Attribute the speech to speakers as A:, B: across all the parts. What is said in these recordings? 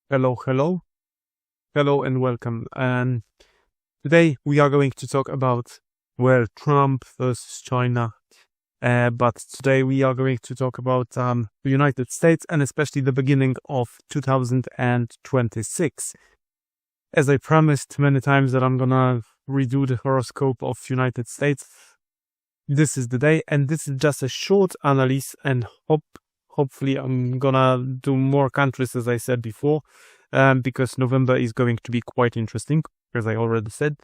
A: Hello and welcome. And today we are going to talk about, well, Trump versus China. But today we are going to talk about the United States and especially the beginning of 2026. As I promised many times that I'm gonna redo the horoscope of United States, this is the day, and this is just a short analysis, and hopefully I'm gonna do more countries, as I said before, because November is going to be quite interesting, as I already said.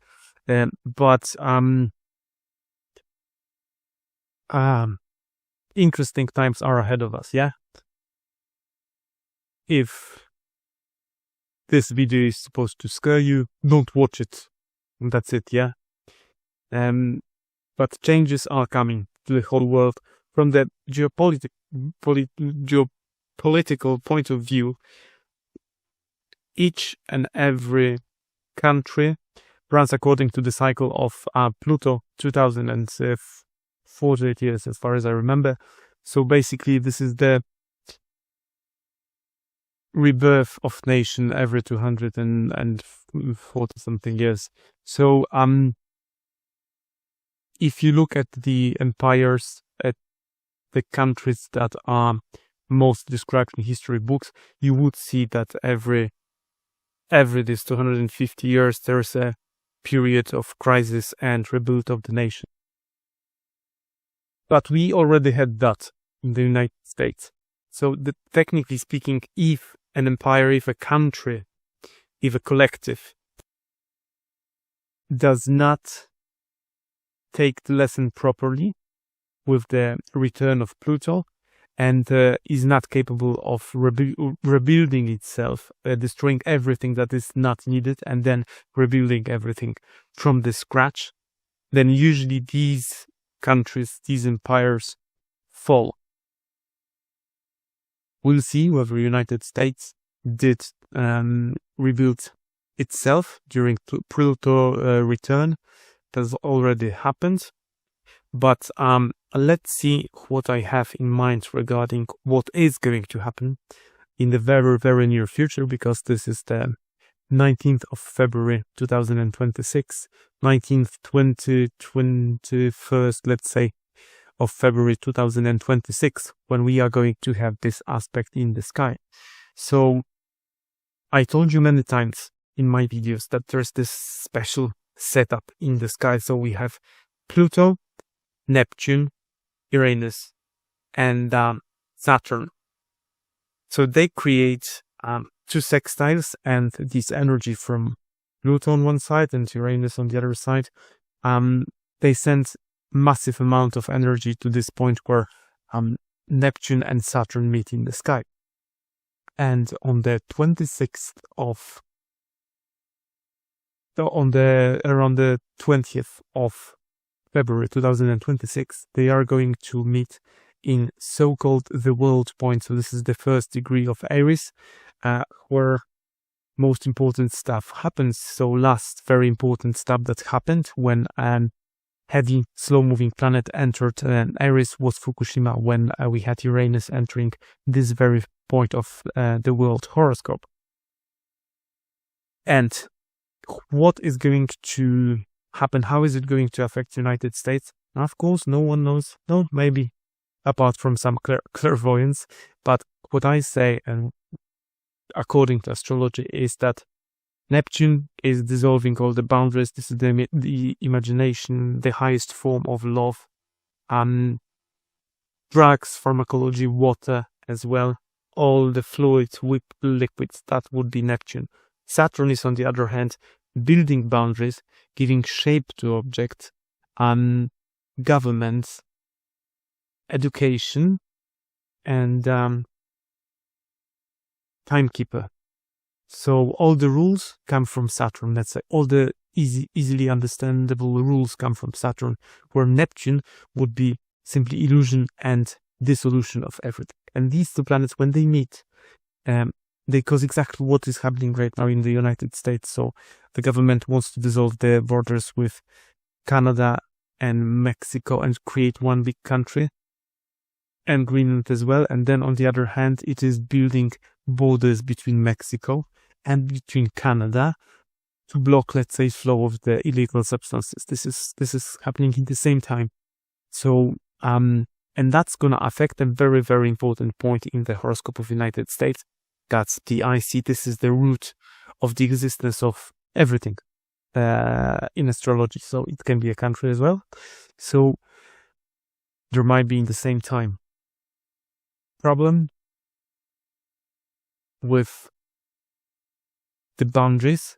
A: But interesting times are ahead of us, yeah? If this video is supposed to scare you, don't watch it. That's it, yeah? But changes are coming to the whole world. From the geopolitical point of view, each and every country runs according to the cycle of Pluto, 2048 years, as far as I remember. So basically, this is the rebirth of nation every 240 something years. So if you look at the empires, at the countries that are most described in history books, you would see that every this 250 years there's a period of crisis and rebuild of the nation. But we already had that in the United States. So technically speaking, if an empire, if a country, if a collective does not take the lesson properly with the return of Pluto and is not capable of rebuilding itself, destroying everything that is not needed and then rebuilding everything from the scratch, then usually these countries, these empires fall. We'll see whether the United States did rebuild itself during Pluto return. That's already happened. But let's see what I have in mind regarding what is going to happen in the very, very near future, because this is the 19th of February 2026, 19th, 20th, 21st, let's say, of February 2026, when we are going to have this aspect in the sky. So I told you many times in my videos that there's this special setup in the sky. So we have Pluto, Neptune, Uranus, and Saturn. So they create two sextiles, and this energy from Pluto on one side and Uranus on the other side, they send massive amount of energy to this point where Neptune and Saturn meet in the sky. And on the 26th of around the 20th of February 2026, they are going to meet in so-called the world point. So this is the first degree of Aries, where most important stuff happens. So last very important stuff that happened when heavy slow-moving planet entered Aries was Fukushima, when we had Uranus entering this very point of the world horoscope. And what is going to happen? How is it going to affect the United States? Of course, no one knows. No, maybe apart from some clairvoyance. But what I say, and according to astrology, is that Neptune is dissolving all the boundaries. This is the imagination, the highest form of love. Drugs, pharmacology, water as well. All the fluids, liquids, that would be Neptune. Saturn is, on the other hand, building boundaries, giving shape to objects, governments, education, and timekeeper. So all the rules come from Saturn. Let's say all the easily understandable rules come from Saturn, where Neptune would be simply illusion and dissolution of everything. And these two planets, when they meet, they cause exactly what is happening right now in the United States. So the government wants to dissolve the borders with Canada and Mexico and create one big country, and Greenland as well. And then on the other hand, it is building borders between Mexico and between Canada to block, let's say, flow of the illegal substances. This is happening in the same time. So, and that's going to affect a very, very important point in the horoscope of the United States. That's the IC. This is the root of the existence of everything in astrology. So it can be a country as well. So there might be in the same time problem with the boundaries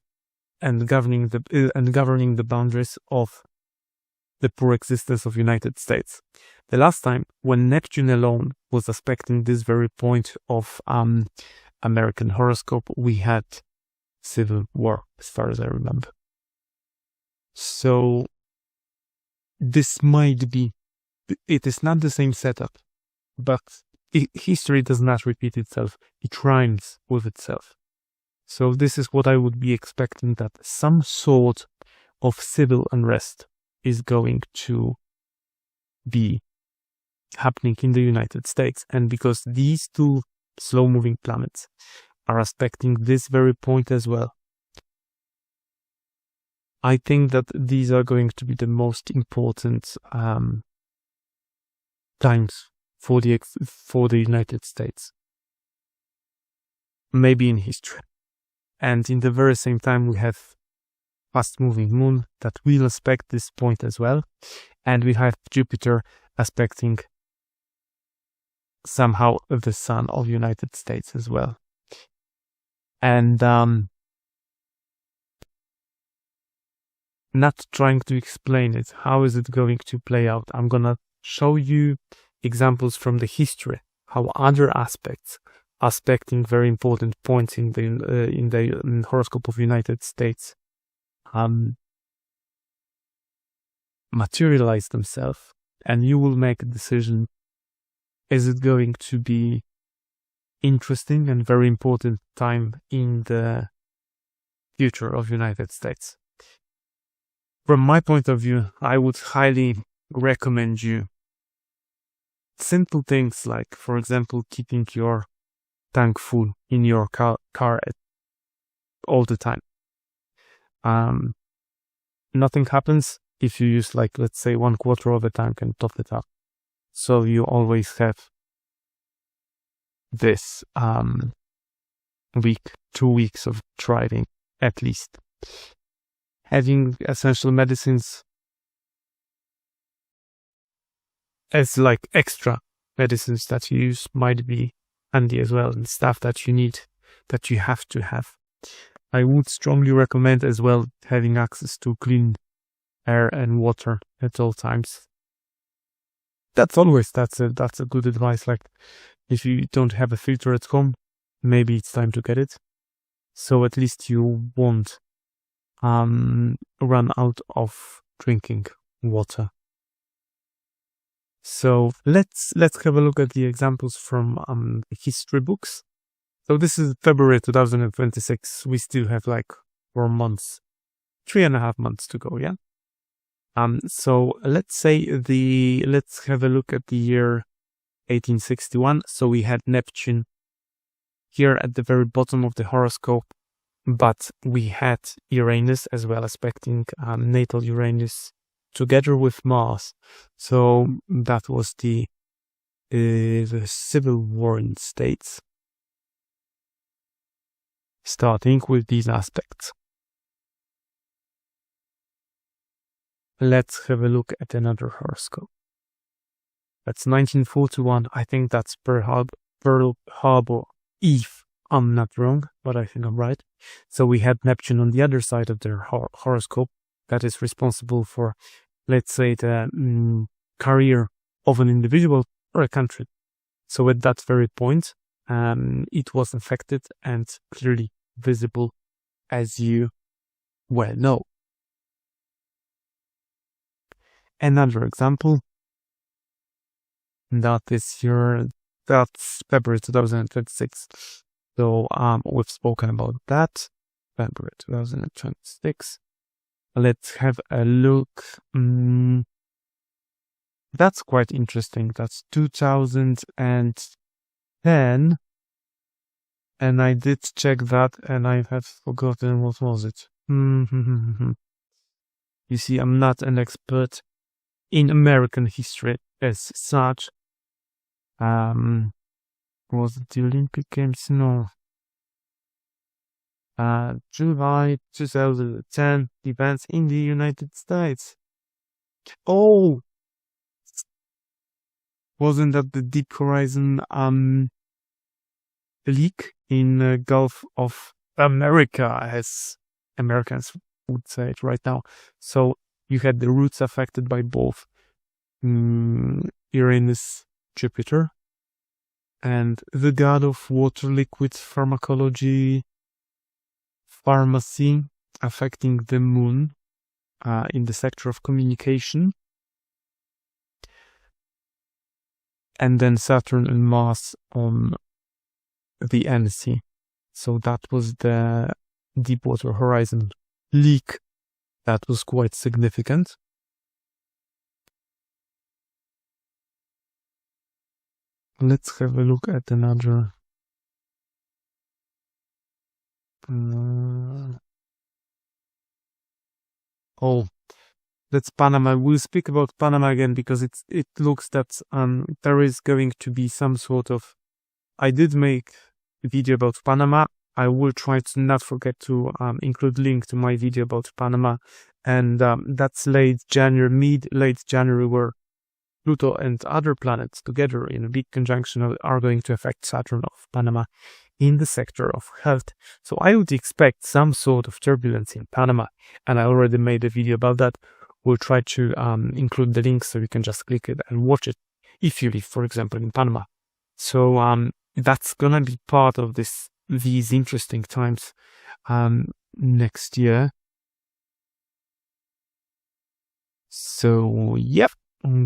A: and governing the boundaries of the poor existence of United States. The last time when Neptune alone was aspecting this very point of American horoscope, we had civil war, as far as I remember. So this might be, it is not the same setup, but history does not repeat itself. It rhymes with itself. So this is what I would be expecting, that some sort of civil unrest is going to be happening in the United States. And because these two slow-moving planets are aspecting this very point as well, I think that these are going to be the most important times for the United States, maybe in history. And in the very same time, we have fast-moving moon that will aspect this point as well, and we have Jupiter aspecting somehow the sun of United States as well. And not trying to explain it, how is it going to play out? I'm gonna show you examples from the history, how other aspects aspecting very important points in the horoscope of United States materialize themselves, and you will make a decision. Is it going to be interesting and very important time in the future of United States? From my point of view, I would highly recommend you simple things like, for example, keeping your tank full in your car all the time. Nothing happens if you use, like, let's say 1/4 of the tank and top it up. So you always have this 2 weeks of driving at least. Having essential medicines as like extra medicines that you use might be handy as well, and stuff that you need, that you have to have. I would strongly recommend as well having access to clean air and water at all times. That's a good advice. Like, if you don't have a filter at home, maybe it's time to get it, so at least you won't run out of drinking water. So let's have a look at the examples from the history books. So this is February 2026. We still have like 4 months, 3.5 months to go. Yeah. So let's have a look at the year 1861. So we had Neptune here at the very bottom of the horoscope, but we had Uranus as well, aspecting natal Uranus together with Mars. So that was the civil war in states, starting with these aspects. Let's have a look at another horoscope. That's 1941. I think that's Pearl Harbor Eve. I'm not wrong, but I think I'm right. So we had Neptune on the other side of their horoscope that is responsible for, let's say, the career of an individual or a country. So at that very point, it was affected and clearly visible, as you well know. Another example, that's February 2026. So we've spoken about that, February 2026. Let's have a look. That's quite interesting. That's 2010. And I did check that, and I have forgotten what was it. You see, I'm not an expert in American history as such. Was it the Olympic Games? No. July 2010 events in the United States. Oh, wasn't that the Deep Horizon leak in Gulf of America, as Americans would say it right now? So you had the roots affected by both Uranus, Jupiter, and the god of water, liquid, pharmacology, pharmacy, affecting the moon in the sector of communication. And then Saturn and Mars on the NC. So that was the Deepwater Horizon leak. That was quite significant. Let's have a look at another. Oh, that's Panama. We'll speak about Panama again because it looks that there is going to be some sort of. I did make a video about Panama. I will try to not forget to include link to my video about Panama, and that's late January, where Pluto and other planets together in a big conjunction are going to affect Saturn of Panama in the sector of health. So I would expect some sort of turbulence in Panama, and I already made a video about that. We'll try to include the link so you can just click it and watch it if you live, for example, in Panama. So that's gonna be part of these interesting times next year. So yep,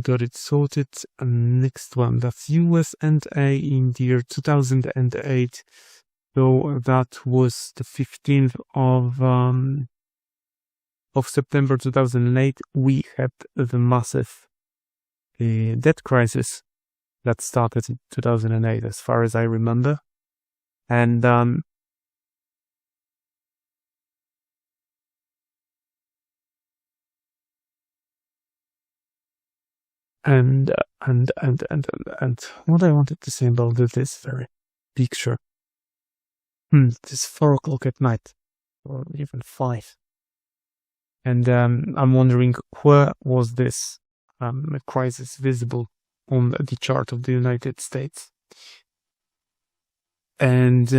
A: got it sorted. Next one, that's USA in the year 2008. So that was the 15th of September 2008. We had the massive debt crisis that started in 2008, as far as I remember. And what I wanted to say about this very picture. It's 4 o'clock at night, or even 5. And I'm wondering, where was this crisis visible on the chart of the United States? And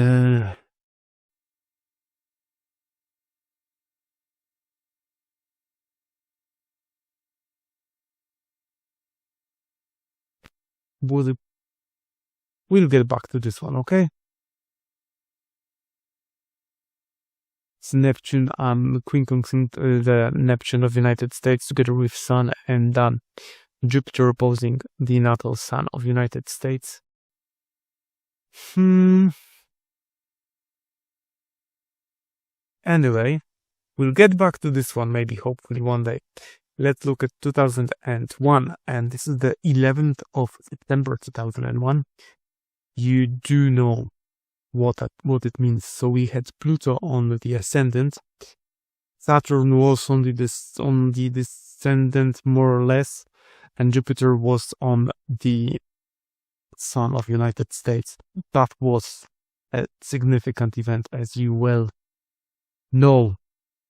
A: we'll get back to this one, okay? It's Neptune, quincunxing the Neptune of the United States together with Sun, and Jupiter opposing the natal Sun of the United States. Anyway, we'll get back to this one maybe, hopefully one day. Let's look at 2001, and this is the 11th of September 2001. You do know what it means. So we had Pluto on the ascendant. Saturn was on the descendant, more or less, and Jupiter was on the Sun of United States. That was a significant event, as you well know.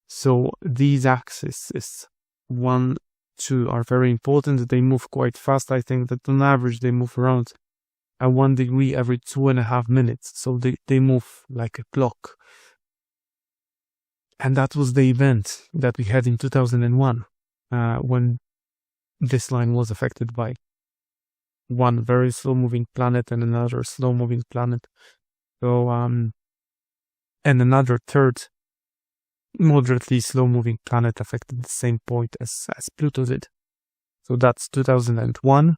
A: So these axes, 1, 2, are very important. They move quite fast. I think that on average they move around at 1 degree every 2.5 minutes. So they move like a clock. And that was the event that we had in 2001, when this line was affected by one very slow-moving planet and another slow-moving planet. So, and another third moderately slow-moving planet affected the same point as Pluto did. So that's 2001,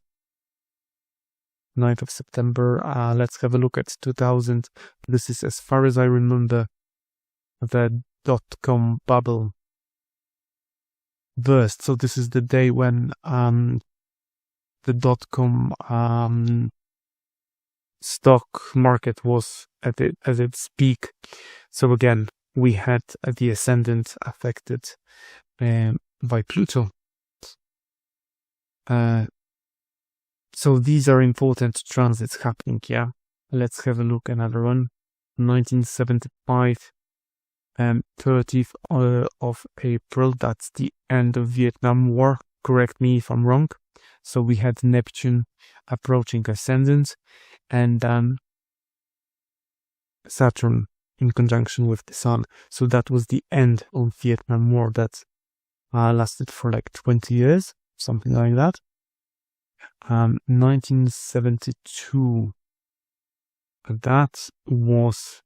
A: 9th of September. Let's have a look at 2000. This is, as far as I remember, the .com bubble burst. So this is the day when the .com stock market was at its peak. So again, we had the ascendant affected by Pluto. So these are important transits happening, yeah. Let's have a look at another one. 1975, 30th of April, that's the end of Vietnam War. Correct me if I'm wrong. So we had Neptune approaching ascendant, and Saturn in conjunction with the Sun. So that was the end of Vietnam War. That lasted for like 20 years, something like that. 1972. That was,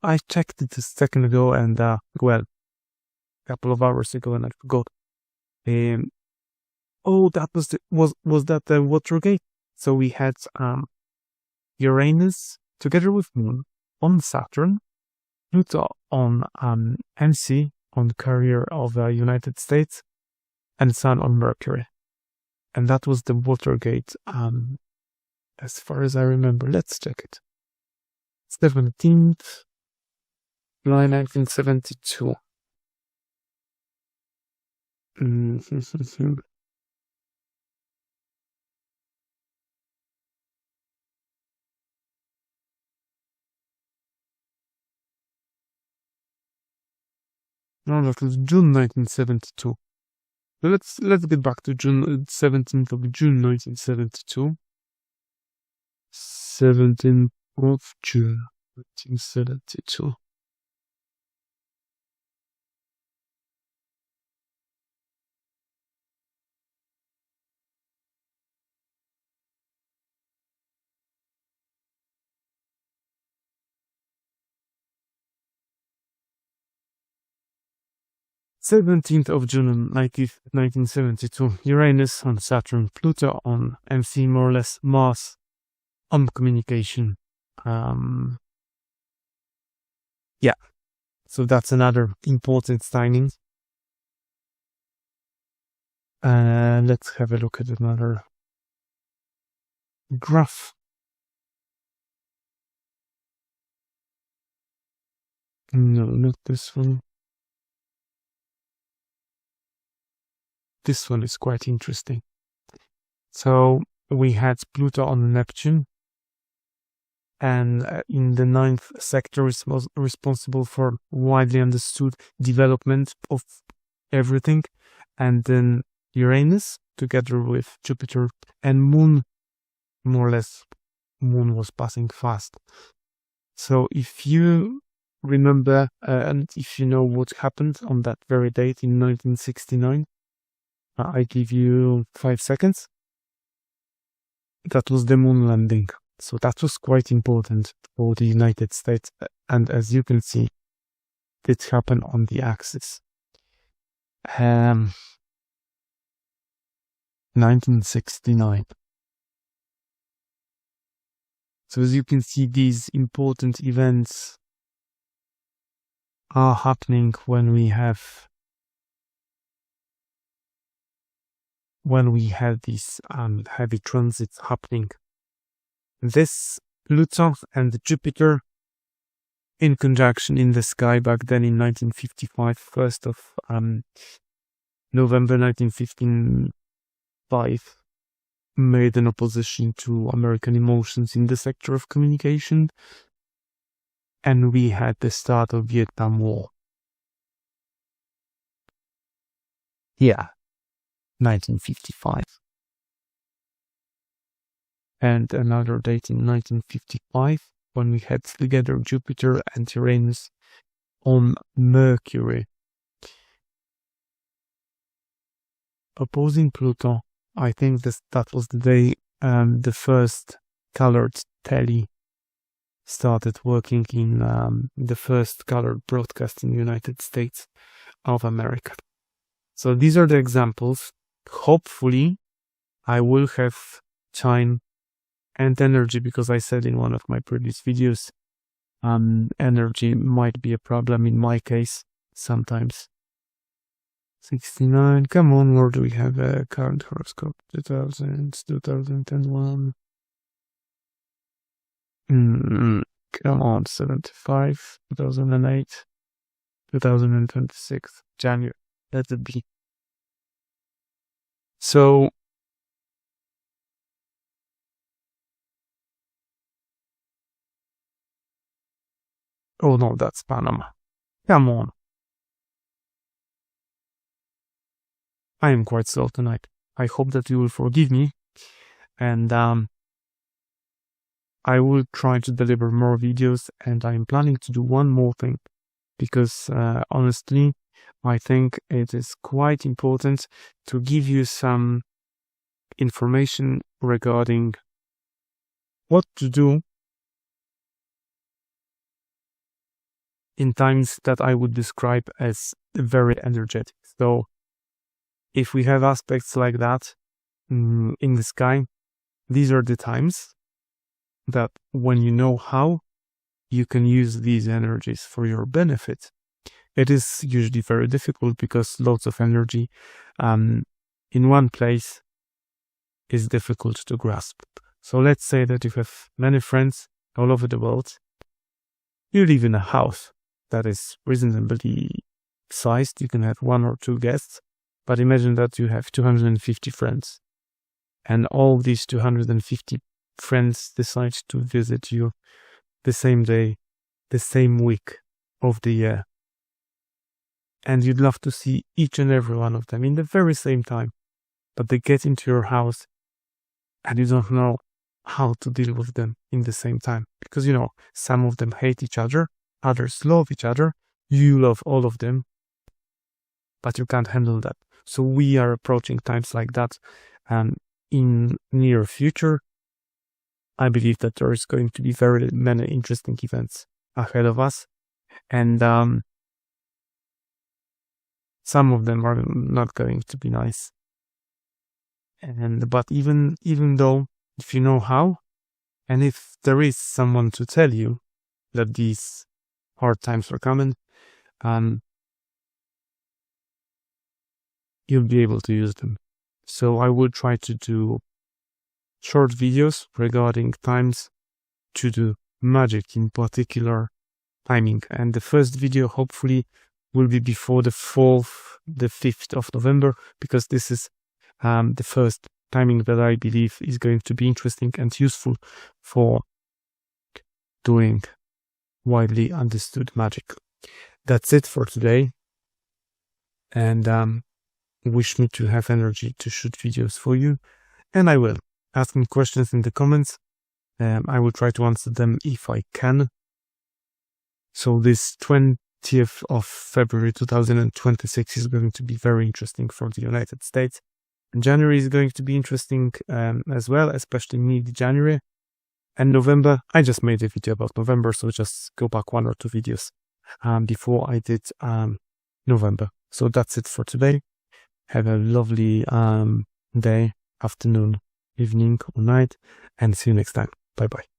A: I checked it a second ago, and well, a couple of hours ago, and I forgot. Oh, that was that the Watergate? So we had Uranus together with Moon on Saturn, Pluto on MC, on the carrier of the United States, and Sun on Mercury. And that was the Watergate, as far as I remember. Let's check it. 17th July 1972. No, that was June 1972. Let's get back to June 17th of June 1972. 17th of June 1972. Seventeenth of June 1972, Uranus on Saturn, Pluto on MC, more or less Mars on communication. Yeah, so that's another important timing. Let's have a look at another graph. No, not this one. This one is quite interesting. So we had Pluto on Neptune, and in the 9th sector is responsible for widely understood development of everything. And then Uranus together with Jupiter and Moon, more or less, Moon was passing fast. So if you remember, and if you know what happened on that very date in 1969, I give you 5 seconds. That was the moon landing. So that was quite important for the United States. And as you can see, it happened on the axis. 1969. So as you can see, these important events are happening when we have these heavy transits happening. This Pluto and Jupiter in conjunction in the sky back then in 1955, 1st of November 1955, made an opposition to American emotions in the sector of communication, and we had the start of Vietnam War. Yeah, 1955. And another date in 1955, when we had together Jupiter and Uranus on Mercury. Opposing Pluto, I think that was the day the first colored telly started working in the first colored broadcast in the United States of America. So these are the examples. Hopefully, I will have time and energy, because I said in one of my previous videos, energy might be a problem in my case sometimes. 69, come on, where do we have a current horoscope? 2000, 2001. Come on, 75, 2008, 2026, January. Let it be. So, oh no, that's Panama. Come on. I am quite slow tonight. I hope that you will forgive me, and I will try to deliver more videos, and I'm planning to do one more thing, because honestly, I think it is quite important to give you some information regarding what to do in times that I would describe as very energetic. So if we have aspects like that in the sky, these are the times that when you know how, you can use these energies for your benefit. It is usually very difficult because lots of energy in one place is difficult to grasp. So let's say that you have many friends all over the world. You live in a house that is reasonably sized. You can have 1 or 2 guests, but imagine that you have 250 friends, and all these 250 friends decide to visit you the same day, the same week of the year. And you'd love to see each and every one of them in the very same time, but they get into your house and you don't know how to deal with them in the same time. Because, some of them hate each other, others love each other, you love all of them, but you can't handle that. So we are approaching times like that, and in near future, I believe that there is going to be very many interesting events ahead of us, and some of them are not going to be nice. But even though, if you know how, and if there is someone to tell you that these hard times are coming, you'll be able to use them. So I will try to do short videos regarding times to do magic in particular timing. And the first video hopefully will be before the 5th of November, because this is the first timing that I believe is going to be interesting and useful for doing widely understood magic. That's it for today, and wish me to have energy to shoot videos for you, and I will. Ask me questions in the comments. I will try to answer them if I can. So this 20th of February 2026 is going to be very interesting for the United States. And January is going to be interesting as well, especially mid-January. And November, I just made a video about November, so just go back 1 or 2 videos before I did November. So that's it for today. Have a lovely day, afternoon, evening or night, and see you next time. Bye bye.